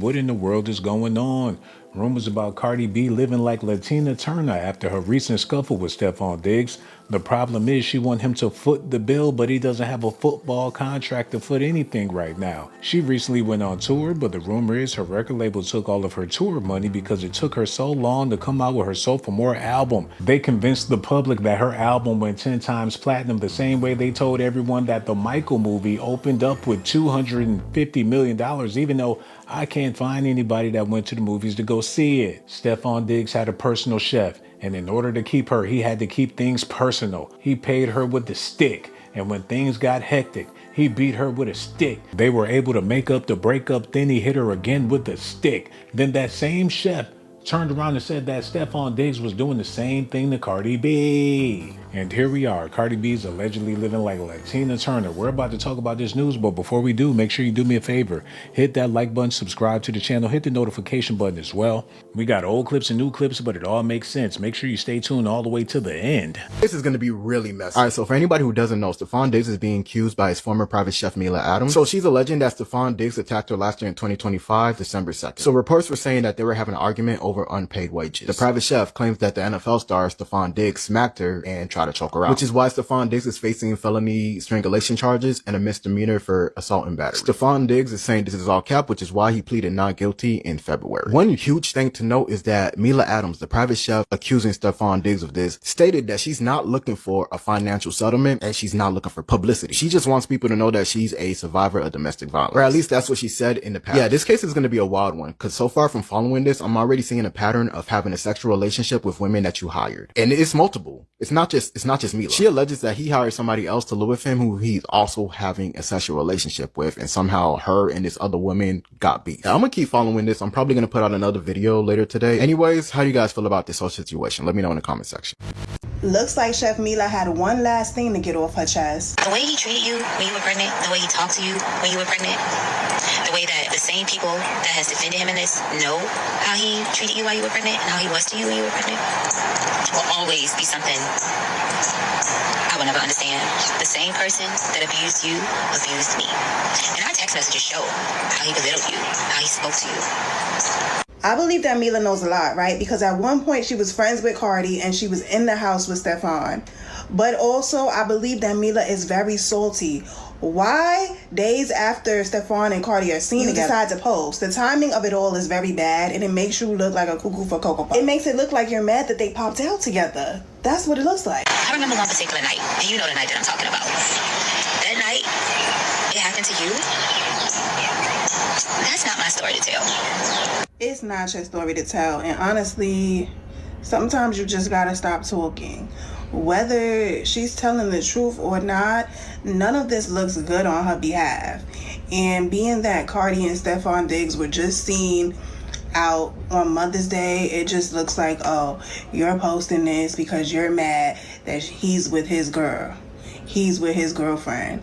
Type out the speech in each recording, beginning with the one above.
what in the world is going on? Rumors about Cardi B living like Latina Turner after her recent scuffle with Stefon Diggs. The problem is she wants him to foot the bill, but he doesn't have a football contract to foot anything right now. She recently went on tour, but the rumor is her record label took all of her tour money because it took her so long to come out with her Sophomore album. They convinced the public that her album went 10 times platinum, the same way they told everyone that the Michael movie opened up with $250 million, even though I can't find anybody that went to the movies to go see it. Stefon Diggs had a personal chef, and in order to keep her, he had to keep things personal. He paid her with the stick, and when things got hectic, he beat her with a stick. They were able to make up the breakup, then he hit her again with the stick. Then that same chef turned around and said that Stefon Diggs was doing the same thing to Cardi B. And here we are. Cardi B's allegedly living like Latina Turner. We're about to talk about this news, but before we do, make sure you do me a favor. Hit that like button, subscribe to the channel, hit the notification button as well. We got old clips and new clips, but it all makes sense. Make sure you stay tuned all the way to the end. This is going to be really messy. Alright, so for anybody who doesn't know, Stefon Diggs is being accused by his former private chef Mila Adams. So she's alleging that Stefon Diggs attacked her last year in 2025, December 2nd. So reports were saying that they were having an argument over unpaid wages. The private chef claims that the NFL star Stefon Diggs smacked her and tried to choke her out, which is why Stefon Diggs is facing felony strangulation charges and a misdemeanor for assault and battery. Stefon Diggs is saying this is all cap, which is why he pleaded not guilty in February. One huge thing to note is that Mila Adams, the private chef accusing Stefon Diggs of this, stated that she's not looking for a financial settlement and she's not looking for publicity. She just wants people to know that she's a survivor of domestic violence. Or at least that's what she said in the past. Yeah, this case is going to be a wild one, because so far from following this, I'm already seeing a pattern of having a sexual relationship with women that you hired. And it's multiple. It's not just Mila. She alleges that he hired somebody else to live with him who he's also having a sexual relationship with, and somehow her and this other woman got beef. Now, I'm gonna keep following this. I'm probably gonna put out another video later today. Anyways, how do you guys feel about this whole situation? Let me know in the comment section. Looks like Chef Mila had one last thing to get off her chest. The way he treated you when you were pregnant, the way he talked to you when you were pregnant, the way that the same people that has defended him in this know how he treated you while you were pregnant and how he was to you when you were pregnant, will always be something I will never understand. The same person that abused you abused me. And our text messages show how he belittled you, how he spoke to you. I believe that Mila knows a lot, right? Because at one point she was friends with Cardi and she was in the house with Stefon. But also I believe that Mila is very salty. Why, days after Stefon and Cardi are seen together, decide to post? The timing of it all is very bad, and it makes you look like a cuckoo for Cocoa Puffs. It makes it look like you're mad that they popped out together. That's what it looks like. I remember one particular night, and you know the night that I'm talking about. That night, it happened to you. That's not my story to tell. It's not your story to tell, and honestly, sometimes you just gotta stop talking. Whether she's telling the truth or not, none of this looks good on her behalf. And being that Cardi and Stefon Diggs were just seen out on Mother's Day, it just looks like, oh, you're posting this because you're mad that he's with his girl. He's with his girlfriend.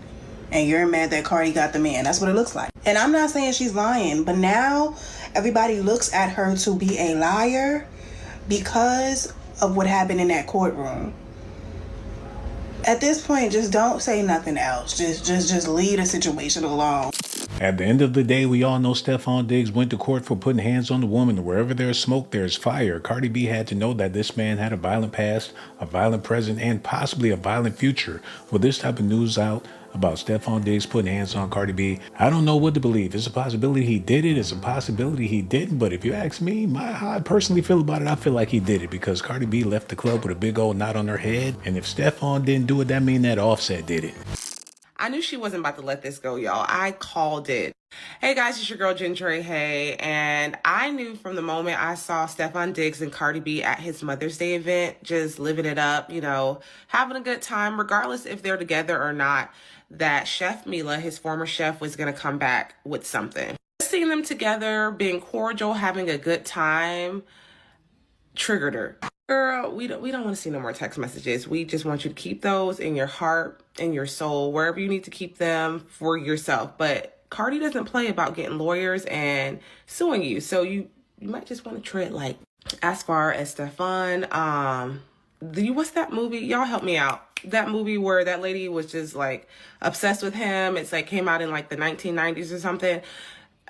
And you're mad that Cardi got the man. That's what it looks like. And I'm not saying she's lying, but now everybody looks at her to be a liar because of what happened in that courtroom. At this point, just don't say nothing else. Just leave the situation alone. At the end of the day, we all know Stefon Diggs went to court for putting hands on the woman. Wherever there's smoke, there's fire. Cardi B had to know that this man had a violent past, a violent present, and possibly a violent future. With this type of news out about Stefon Diggs putting hands on Cardi B, I don't know what to believe. It's a possibility he did it. It's a possibility he didn't. But if you ask me, how I personally feel about it, I feel like he did it because Cardi B left the club with a big old knot on her head. And if Stefon didn't do it, that means that Offset did it. I knew she wasn't about to let this go, y'all. I called it. Hey guys, it's your girl Gentry Hay, and I knew from the moment I saw Stefon Diggs and Cardi B at his Mother's Day event, just living it up, you know, having a good time, regardless if they're together or not, that Chef Mila, his former chef, was going to come back with something. Seeing them together, being cordial, having a good time, triggered her. Girl, we don't want to see no more text messages. We just want you to keep those in your heart, in your soul, wherever you need to keep them for yourself. But Cardi doesn't play about getting lawyers and suing you. So you might just want to tread light. As far as Stefon, what's that movie? Y'all help me out. That movie where that lady was just like obsessed with him. It's like came out in like the 1990s or something.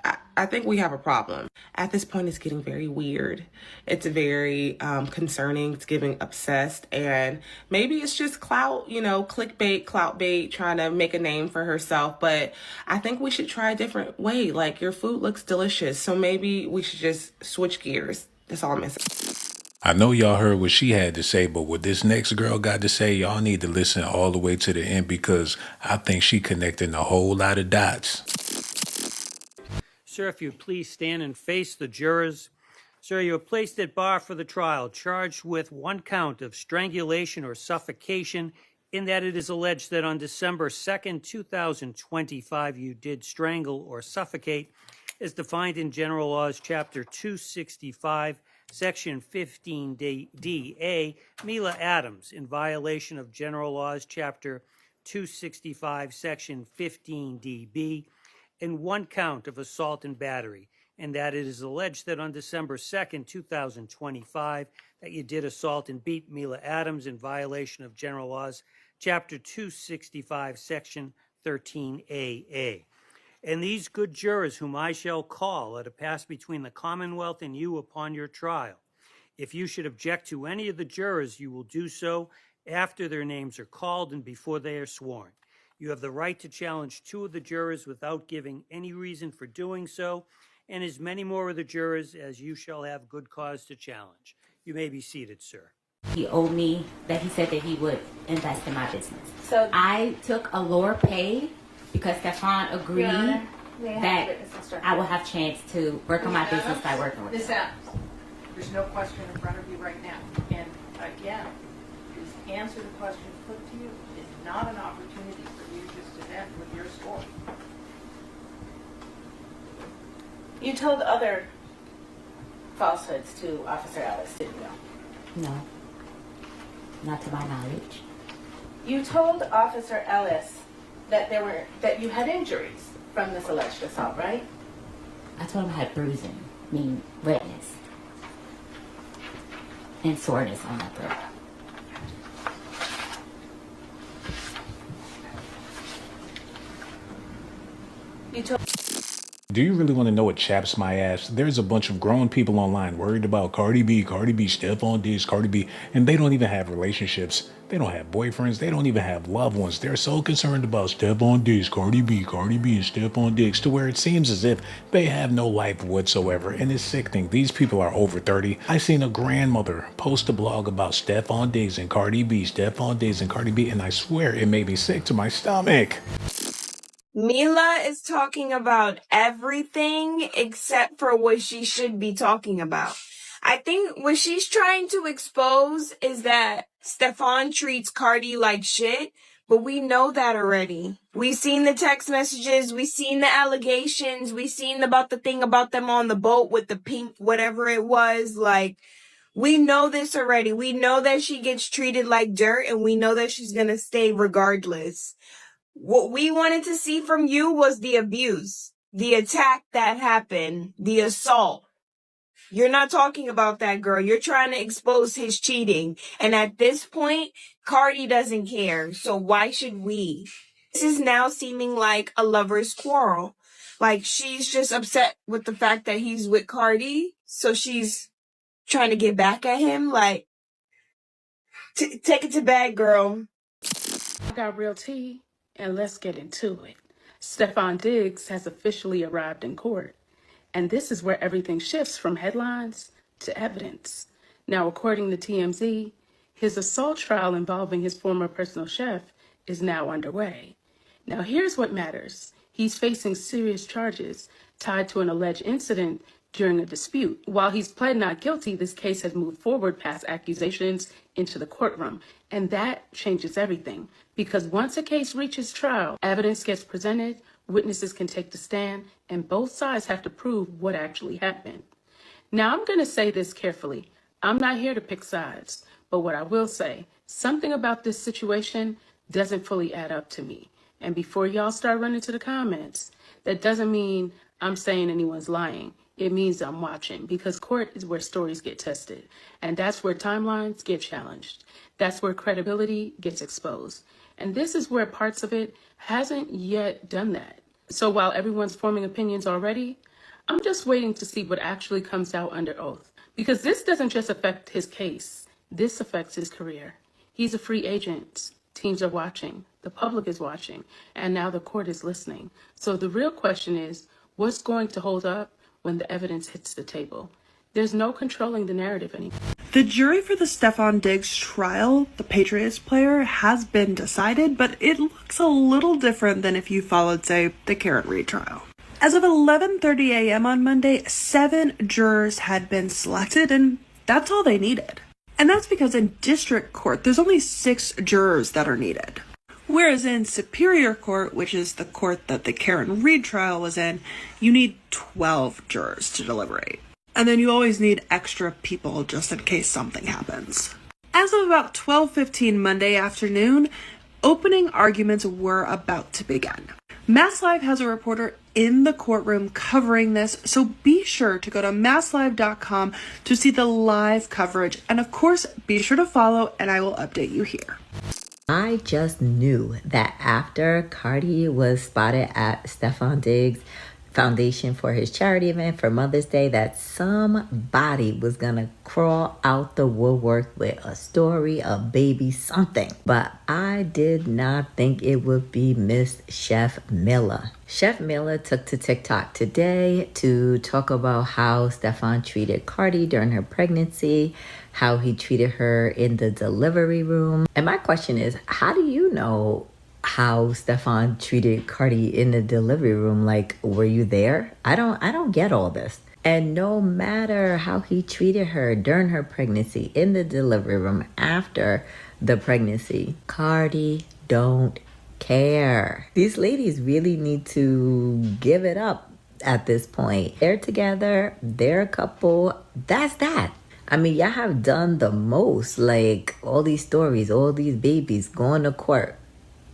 I think we have a problem. At this point, it's getting very weird. It's very concerning. It's getting obsessed. And maybe it's just clout, clickbait, clout bait, trying to make a name for herself. But I think we should try a different way. Like, your food looks delicious. So maybe we should just switch gears. That's all I'm saying. I know y'all heard what she had to say, but what this next girl got to say, y'all need to listen all the way to the end because I think she connecting a whole lot of dots. Sir, if you'd please stand and face the jurors. Sir, you are placed at bar for the trial, charged with one count of strangulation or suffocation, in that it is alleged that on December 2nd, 2025, you did strangle or suffocate, as defined in General Laws, Chapter 265, Section 15D-A, Mila Adams, in violation of General Laws, Chapter 265, Section 15D-B, and one count of assault and battery, and that it is alleged that on December 2nd, 2025, that you did assault and beat Mila Adams in violation of General Laws, Chapter 265, Section 13AA. And these good jurors whom I shall call are to pass between the Commonwealth and you upon your trial. If you should object to any of the jurors, you will do so after their names are called and before they are sworn. You have the right to challenge 2 of the jurors without giving any reason for doing so, and as many more of the jurors as you shall have good cause to challenge. You may be seated, sir. He owed me that he said that he would invest in my business. So I took a lower pay because Stefon agreed that I will have chance to work on my business by working with him. There's no question in front of you right now. And again, just answer the question put to you. It's not an opportunity for you just to vent with your story. You told other falsehoods to Officer Ellis, didn't you? No, not to my knowledge. You told Officer Ellis that you had injuries from this alleged assault, right? I told him I had bruising, meaning redness, and soreness on my throat. You told. Do you really want to know what chaps my ass? There's a bunch of grown people online worried about Cardi B, Stefon Diggs, Cardi B, and they don't even have relationships. They don't have boyfriends. They don't even have loved ones. They're so concerned about Stefon Diggs, Cardi B, and Stefon Diggs to where it seems as if they have no life whatsoever. And it's sickening. These people are over 30. I seen a grandmother post a blog about Stefon Diggs and Cardi B, Stefon Diggs and Cardi B, and I swear it made me sick to my stomach. Mila is talking about everything except for what she should be talking about. I think what she's trying to expose is that Stefon treats Cardi like shit, but we know that already. We've seen the text messages, we've seen the allegations, we've seen about the thing about them on the boat with the pink whatever it was. Like, we know this already. We know that she gets treated like dirt, and we know that she's gonna stay regardless. What we wanted to see from you was the abuse, the attack that happened, the assault. You're not talking about that, girl. You're trying to expose his cheating. And at this point, Cardi doesn't care. So why should we? This is now seeming like a lover's quarrel. Like, she's just upset with the fact that he's with Cardi. So she's trying to get back at him. Like, take it to bed, girl. I got real tea. And let's get into it. Stefon Diggs has officially arrived in court. And this is where everything shifts from headlines to evidence. Now, according to TMZ, his assault trial involving his former personal chef is now underway. Now, here's what matters. He's facing serious charges tied to an alleged incident during a dispute. While he's pled not guilty, this case has moved forward past accusations into the courtroom. And that changes everything. Because once a case reaches trial, evidence gets presented, witnesses can take the stand, and both sides have to prove what actually happened. Now, I'm going to say this carefully. I'm not here to pick sides. But what I will say, something about this situation doesn't fully add up to me. And before y'all start running to the comments, that doesn't mean I'm saying anyone's lying. It means I'm watching, because court is where stories get tested. And that's where timelines get challenged. That's where credibility gets exposed. And this is where parts of it hasn't yet done that. So while everyone's forming opinions already, I'm just waiting to see what actually comes out under oath, because this doesn't just affect his case, this affects his career. He's a free agent. Teams are watching, the public is watching, and now the court is listening. So the real question is, what's going to hold up when the evidence hits the table? There's no controlling the narrative anymore. The jury for the Stefon Diggs trial, the Patriots player, has been decided, but it looks a little different than if you followed, say, the Karen Reed trial. As of 11:30 a.m. on Monday, 7 jurors had been selected, and that's all they needed. And that's because in district court, there's only 6 jurors that are needed. Whereas in Superior Court, which is the court that the Karen Reed trial was in, you need 12 jurors to deliberate. And then you always need extra people just in case something happens. As of about 12:15 Monday afternoon, opening arguments were about to begin. Mass Live has a reporter in the courtroom covering this, so be sure to go to masslive.com to see the live coverage. And of course, be sure to follow and I will update you here. I just knew that after Cardi was spotted at Stefon Diggs' foundation for his charity event for Mother's Day, that somebody was gonna crawl out the woodwork with a story, a baby, something. But I did not think it would be Miss Chef Mila. Chef Mila took to TikTok today to talk about how Stefon treated Cardi during her pregnancy, how he treated her in the delivery room. And my question is, how do you know how Stefon treated Cardi in the delivery room? Like, were you there? I don't get all this. And no matter how he treated her during her pregnancy, in the delivery room, after the pregnancy, Cardi don't care. These ladies really need to give it up at this point. They're together, they're a couple, that's that. I mean, y'all have done the most, like all these stories, all these babies going to court.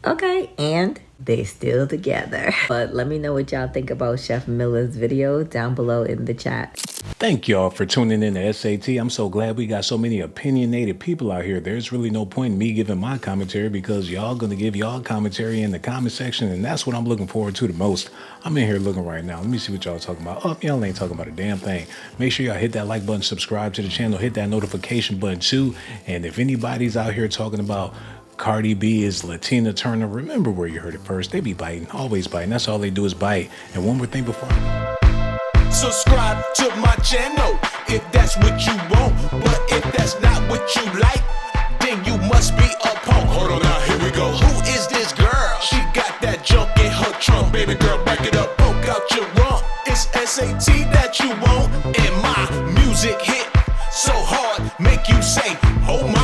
Okay, and they still together. But let me know what y'all think about Chef Mila's video down below in the chat. Thank y'all for tuning in to S.A.T. I'm so glad we got so many opinionated people out here. There's really no point in me giving my commentary because y'all going to give y'all commentary in the comment section, and that's what I'm looking forward to the most. I'm in here looking right now. Let me see what y'all talking about. Oh, y'all ain't talking about a damn thing. Make sure y'all hit that like button, subscribe to the channel, hit that notification button too. And if anybody's out here talking about Cardi B is Latina Turner, remember where you heard it first. They be biting, always biting. That's all they do is bite. And one more thing before subscribe to my channel if that's what you want, but if that's not what you like, then you must be a punk. Hold on now, here we go. Who is this girl? She got that junk in her trunk. Baby girl, back it up, poke out your rump. It's S.A.T. that you want, and my music hit so hard, make you say, oh my.